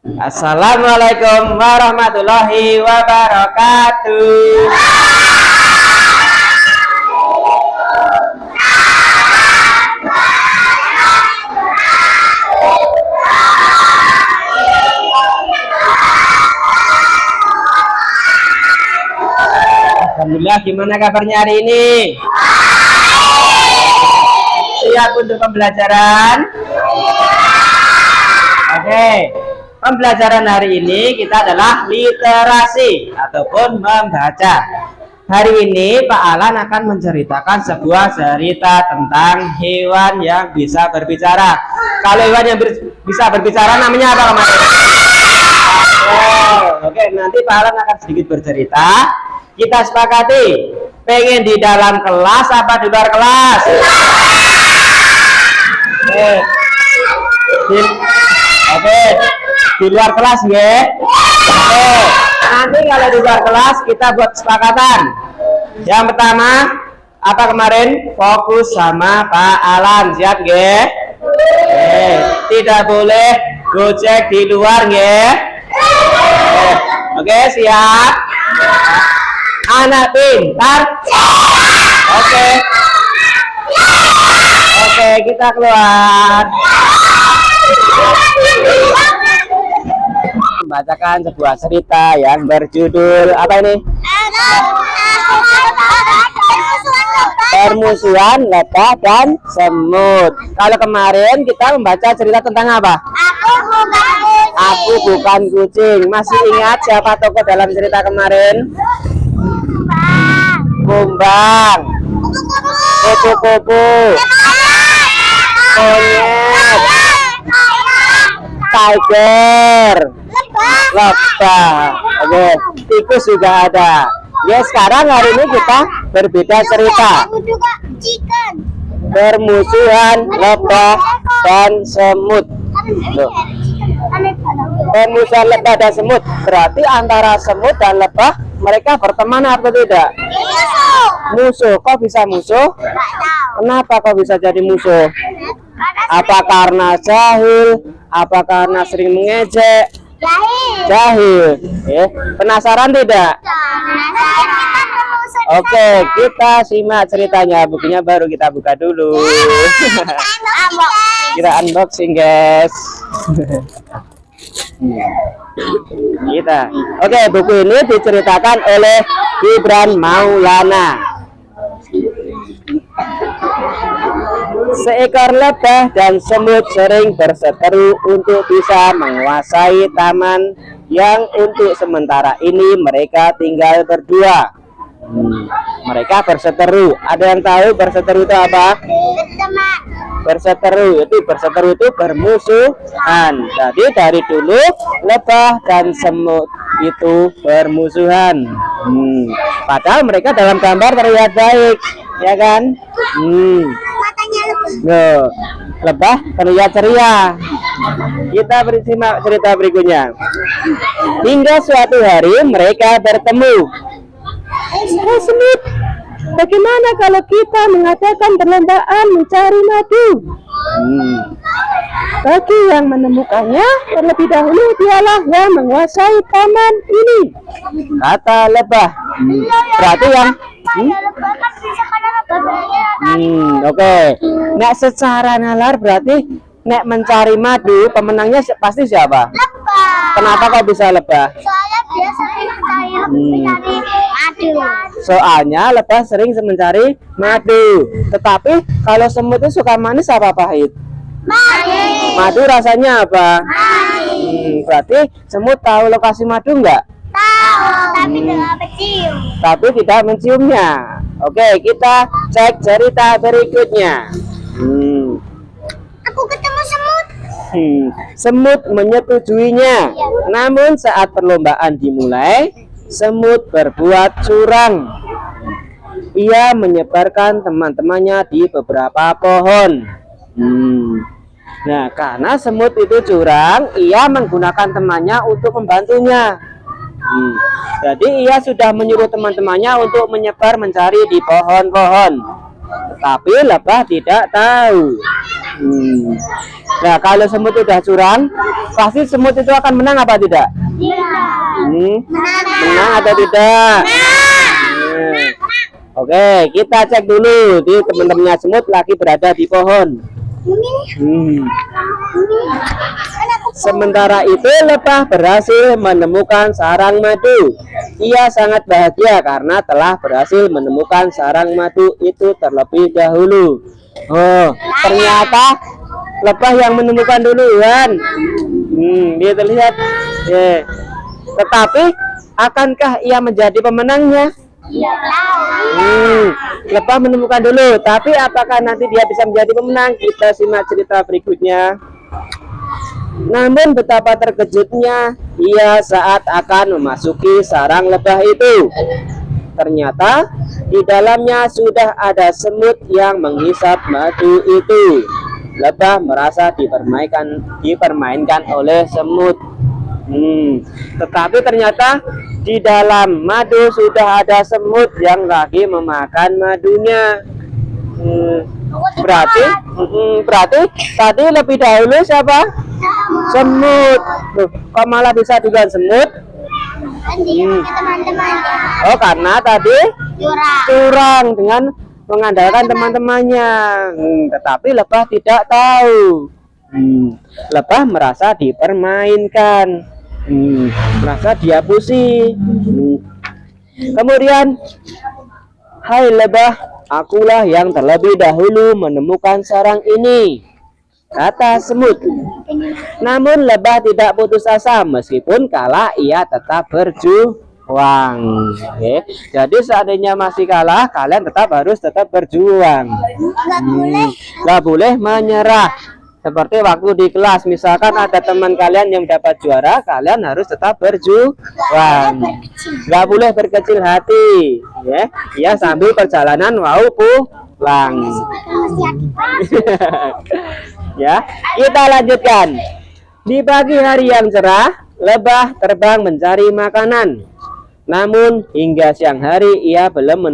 Assalamualaikum warahmatullahi wabarakatuh. Alhamdulillah, gimana kabarnya hari ini? Siap untuk pembelajaran? Oke. Pembelajaran hari ini kita adalah literasi ataupun membaca. Hari ini Pak Alan akan menceritakan sebuah cerita tentang hewan yang bisa berbicara. Kalau hewan yang bisa berbicara namanya apa, kemarin? Oke, nanti Pak Alan akan sedikit bercerita. Kita sepakati, pengen di dalam kelas apa di luar kelas? Oke. Di luar kelas ya. Oke. Nanti kalau di luar kelas kita buat kesepakatan. Yang pertama apa kemarin? Fokus sama Pak Alan, siap ya? Tidak boleh gojek di luar ya. Oke, siap. Anak pintar. Oke. Oke, kita keluar. Membacakan sebuah cerita yang berjudul apa ini? Permusuhan lebah dan semut. Kalau kemarin kita membaca cerita tentang apa? Aku bukan kucing. Masih ingat siapa tokoh dalam cerita kemarin? Kumbang, kupu-kupu, monyet, tiger, lebah, oke, tikus juga ada. Ya, sekarang hari ini kita berbeda cerita. Permusuhan lebah dan semut. Loh. Permusuhan lebah dan semut berarti antara semut dan lebah mereka berteman atau tidak? Musuh. Kok bisa musuh? Kenapa kok bisa jadi musuh? Apa karena jahil? Apa karena sering mengejek? Jahil. Penasaran tidak? Oke, kita simak ceritanya. Bukunya baru kita buka dulu. Kita unboxing, guys. Oke, buku ini diceritakan oleh Gibran Maulana. Seekor lebah dan semut sering berseteru untuk bisa menguasai taman yang untuk sementara ini mereka tinggal berdua. Mereka berseteru. Ada yang tahu berseteru itu apa? Berseteru itu bermusuhan. Jadi dari dulu lebah dan semut itu bermusuhan. Padahal mereka dalam gambar terlihat baik, ya kan? Lebah terlihat ceria. Kita bersimak cerita berikutnya. Hingga suatu hari mereka bertemu. Semut, bagaimana kalau kita mengadakan perlombaan mencari madu? Bagi yang menemukannya, terlebih dahulu dialah yang menguasai taman ini, kata lebah. Berarti yang oke. Nek secara nalar berarti nek mencari madu pemenangnya pasti siapa? Lebah. Kenapa kok bisa lebah? Soalnya dia sering mencari madu. Soalnya lebah sering mencari madu. Tetapi kalau semut itu suka manis apa pahit? Manis. Madu rasanya apa? Manis. Berarti semut tahu lokasi madu enggak? Tahu, tapi tidak mencium. Tapi tidak menciumnya. Oke, kita cek cerita berikutnya. Aku ketemu semut. Semut menyetujuinya. Namun saat perlombaan dimulai, semut berbuat curang. Ia menyebarkan teman-temannya di beberapa pohon. Nah, karena semut itu curang, ia menggunakan temannya untuk membantunya. Jadi ia sudah menyuruh teman-temannya untuk menyebar mencari di pohon-pohon. tetapi lebah tidak tahu. Nah, kalau semut sudah curang, pasti semut itu akan menang apa tidak? Menang atau tidak? Oke, kita cek dulu di teman-temannya semut lagi berada di pohon. Sementara itu lebah berhasil menemukan sarang madu. Ia sangat bahagia karena telah berhasil menemukan sarang madu itu terlebih dahulu. Oh, ternyata lebah yang menemukan duluan. Dia terlihat. Tetapi akankah ia menjadi pemenangnya? Lebah menemukan dulu, tapi apakah nanti dia bisa menjadi pemenang? Kita simak cerita berikutnya. Namun betapa terkejutnya ia saat akan memasuki sarang lebah itu. Ternyata di dalamnya sudah ada semut yang menghisap madu itu. Lebah merasa dipermainkan oleh semut. Tetapi ternyata di dalam madu sudah ada semut yang lagi memakan madunya. Berarti tadi lebih dahulu siapa? Semut. Kok malah bisa duluan semut? Oh, karena tadi curang dengan mengandalkan teman-temannya. Tetapi lebah tidak tahu. Lebah merasa dipermainkan, merasa diapusi. Kemudian, hai lebah, akulah yang terlebih dahulu menemukan sarang ini, kata semut. Namun lebah tidak putus asa, meskipun kalah ia tetap berjuang. Jadi seandainya masih kalah, kalian harus tetap berjuang. Gak boleh menyerah. Seperti waktu di kelas, misalkan ada teman kalian yang dapat juara, kalian harus tetap berjuang. Gak boleh berkecil hati, ya sambil perjalanan mau pulang. Ya, kita lanjutkan. Di pagi hari yang cerah, lebah terbang mencari makanan. Namun hingga siang hari ia belum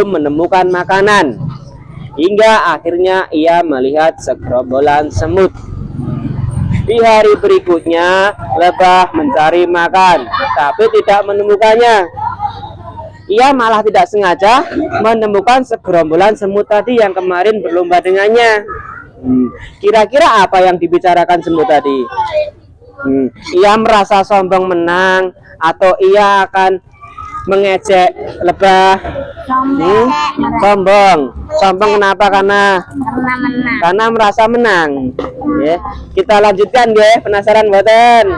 menemukan makanan. Hingga akhirnya ia melihat segerombolan semut. Di hari berikutnya, lebah mencari makan, tapi tidak menemukannya. Ia malah tidak sengaja menemukan segerombolan semut tadi yang kemarin berlomba dengannya. Kira-kira apa yang dibicarakan semut tadi? Ia merasa sombong menang, atau ia akan mengejek lebah? Sombong kenapa? Karena merasa menang. Kita lanjutkan ya, penasaran boten?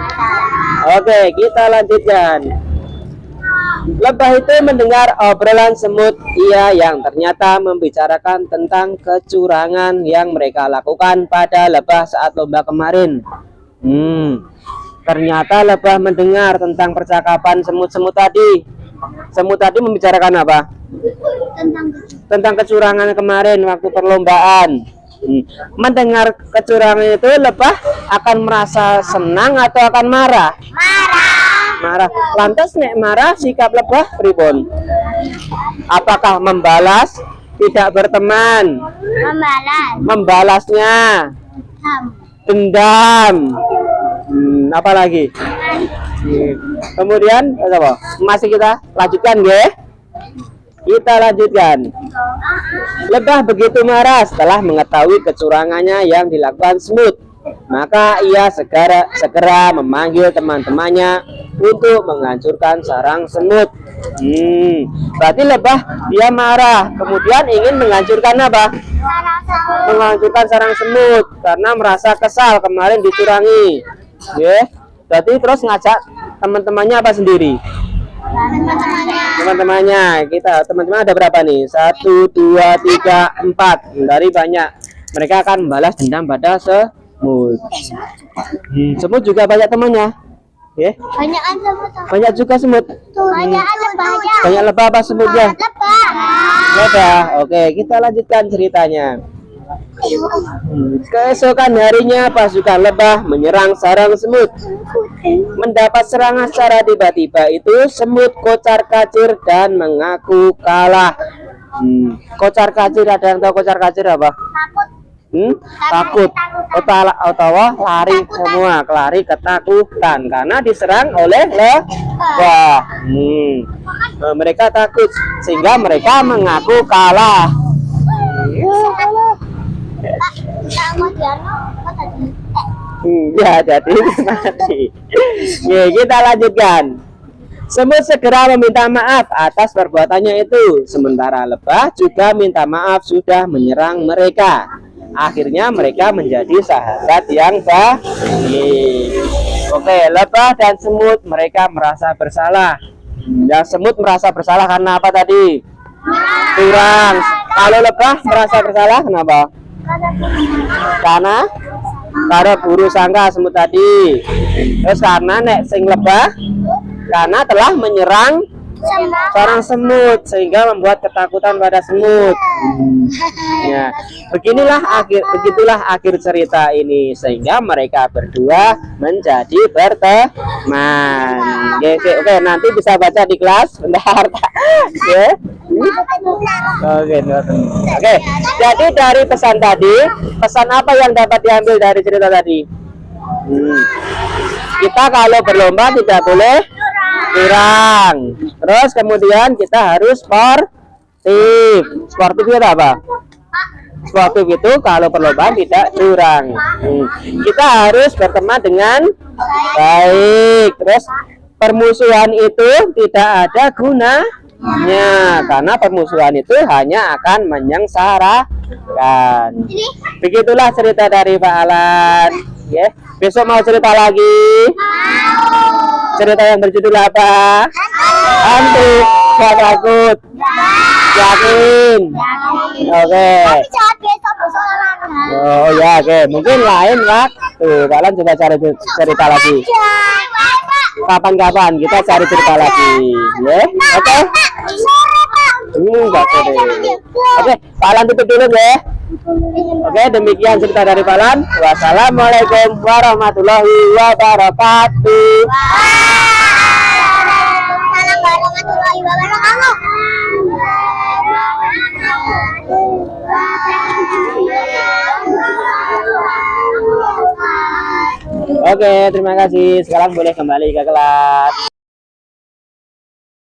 Oke, kita lanjutkan. Lebah itu mendengar obrolan semut ia yang ternyata membicarakan tentang kecurangan yang mereka lakukan pada lebah saat lomba kemarin. Ternyata lebah mendengar tentang percakapan semut-semut tadi. Semut tadi membicarakan apa? Tentang kecurangan kemarin waktu perlombaan. Mendengar kecurangan itu, lebah akan merasa senang atau akan marah? Marah. Lantas nek marah sikap lebah pripun? Apakah membalas? Tidak berteman? Membalasnya? Dendam. Apa lagi? Kemudian apa? Masih kita lanjutkan ya. Kita lanjutkan. Lebah begitu marah setelah mengetahui kecurangannya yang dilakukan semut. Maka ia segera memanggil teman-temannya untuk menghancurkan sarang semut. Berarti lebah dia marah, kemudian ingin menghancurkan apa? Menghancurkan sarang semut karena merasa kesal kemarin dicurangi. Berarti terus ngajak teman-temannya apa sendiri? Teman-temannya. Teman-teman ada berapa nih? 1, 2, 3, 4. Dari banyak. Mereka akan membalas dendam pada semut. Semut juga banyak temannya. Banyak juga semut. Banyak lebah apa semutnya? Lebah. Oke, kita lanjutkan ceritanya. Keesokan harinya pasukan lebah menyerang sarang semut. Mendapat serangan secara tiba-tiba itu, semut kocar-kacir dan mengaku kalah. Kocar kacir, ada yang tahu kocar kacir apa? Takut. Takut. Atau lari semua, lari ketakutan karena diserang oleh lebah. Mereka takut sehingga mereka mengaku kalah. Ya, jadi mati. Ya, kita lanjutkan. Semut segera meminta maaf atas perbuatannya itu, sementara lebah juga minta maaf sudah menyerang mereka. Akhirnya mereka menjadi sahabat yang baik. Oke, lebah dan semut mereka merasa bersalah. Yang semut merasa bersalah karena apa tadi? Curang. Kalau lebah merasa bersalah kenapa? Karena buru sangka semut tadi. Terus karena nek sing lebah karena telah menyerang seorang semut sehingga membuat ketakutan pada semut. Ya, begitulah akhir cerita ini sehingga mereka berdua menjadi berteman. Oke, nanti bisa baca di kelas. Bentar. Oke. Jadi dari pesan tadi, pesan apa yang dapat diambil dari cerita tadi? Kita kalau berlomba tidak boleh curang. Terus kemudian kita harus sportif. Sportif itu apa? Sportif itu kalau perlombaan tidak curang. Kita harus berteman dengan baik. Terus permusuhan itu tidak ada gunanya karena permusuhan itu hanya akan menyengsarakan. Begitulah cerita dari Pak Alan. Ya, besok mau cerita lagi. Cerita yang berjudul apa? Hantu. Gak takut. Yakin. Oke. Oh ya, oke. Mungkin lain waktu kalian coba cari cerita lagi. Kapan-kapan kita cari cerita lagi, ya? Oke. Enggak sore. Oke, Pak Alan tutup dulu ya. Oke, demikian cerita dari Pak Alan. Wassalamualaikum warahmatullahi wabarakatuh. Oke, terima kasih. Sekarang boleh kembali ke kelas.